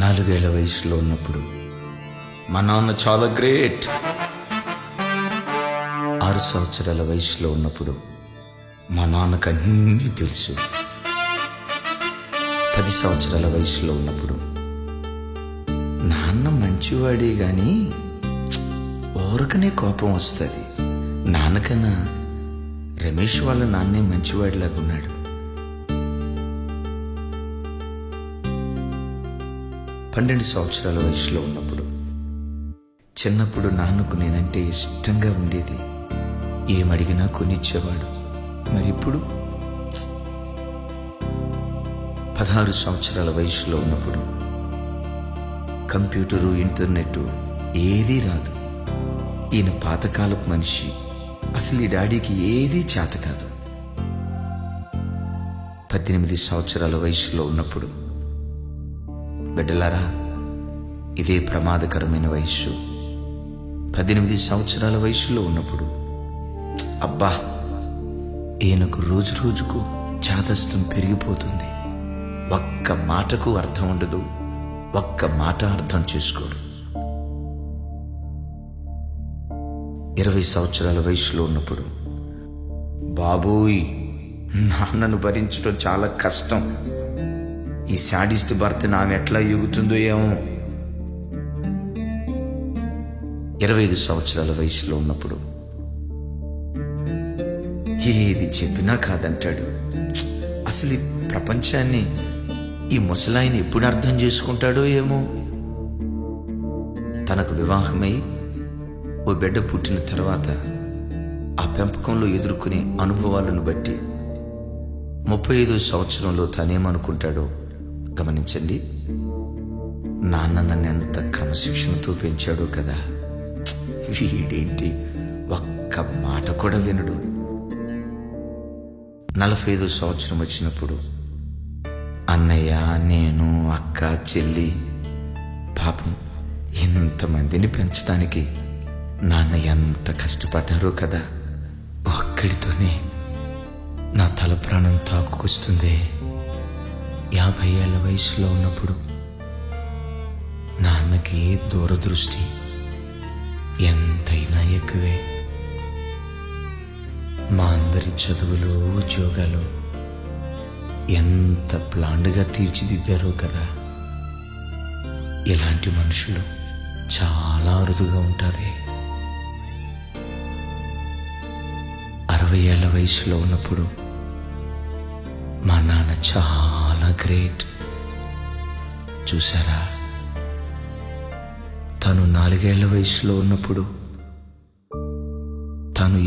4 ఏళ్ల వయసులో ఉన్నప్పుడు మా నాన్న చాలా గ్రేట్. 6 సంవత్సరాల వయసులో ఉన్నప్పుడు మా నాన్నకు అన్నీ తెలుసు. 10 సంవత్సరాల వయసులో ఉన్నప్పుడు నాన్న మంచివాడే గాని ఊరకనే కోపం వస్తుంది. నాన్నకన్నా రమేష్ వాళ్ళ నాన్నే మంచివాడిలాగున్నాడు. 12 సంవత్సరాల వయసులో ఉన్నప్పుడు చిన్నప్పుడు నాన్నకు నేనంటే ఇష్టంగా ఉండేది. ఏమడిగినా కొనిచ్చేవాడు. మరి ఇప్పుడు 16 సంవత్సరాల వయసులో ఉన్నప్పుడు కంప్యూటరు, ఇంటర్నెట్ ఏదీ రాదు. ఈయన పాతకాలపు మనిషి. అసలు ఈ డాడీకి ఏదీ చేత కాదు. 18 సంవత్సరాల వయసులో ఉన్నప్పుడు బిడ్డలారా, ఇదే ప్రమాదకరమైన వయస్సు. 18 సంవత్సరాల వయసులో ఉన్నప్పుడు అబ్బా, ఈయనకు రోజు రోజుకు చాదస్తం పెరిగిపోతుంది. ఒక్క మాటకు అర్థం ఉండదు, ఒక్క మాట అర్థం చేసుకోడు. 20 సంవత్సరాల వయసులో ఉన్నప్పుడు బాబోయ్, నాన్నను భరించడం చాలా కష్టం. ఈ శాడిస్ట్ భర్త ఆమె ఎట్లా ఎగుతుందో ఏమో. 25 సంవత్సరాల వయసులో ఉన్నప్పుడు ఏది చెప్పినా కాదంటాడు. అసలు ఈ ప్రపంచాన్ని ఈ ముసలాయన ఎప్పుడు అర్థం చేసుకుంటాడో ఏమో. తనకు వివాహమై ఓ బిడ్డ పుట్టిన తర్వాత ఆ పెంపకంలో ఎదుర్కొనే అనుభవాలను బట్టి 35 సంవత్సరంలో తనేమనుకుంటాడో గమనించండి. నాన్న నన్ను ఎంత క్రమశిక్షణతో పెంచాడో కదా, వీడేంటి ఒక్క మాట కూడా వినడు. 45 సంవత్సరం వచ్చినప్పుడు అన్నయ్య, నేను, అక్క, చెల్లి, పాపం ఇంతమందిని పెంచడానికి నాన్న ఎంత కష్టపడ్డారో కదా. ఒక్కడితోనే నా తల ప్రాణం తాకుకొస్తుంది. 50 ఏళ్ల వయసులో ఉన్నప్పుడు నాన్నకి దూరదృష్టి ఎంతైనా ఎక్కువే. మా అందరి చదువులు, ఉద్యోగాలు ఎంత ప్లాండ్గా తీర్చిదిద్దారో కదా. ఇలాంటి మనుషులు చాలా అరుదుగా ఉంటారే. 60 ఏళ్ల వయసులో ఉన్నప్పుడు మా నాన్న చాలా గ్రేట్. చూసారా, తను 4 ఏళ్ల వయసులో ఉన్నప్పుడు తను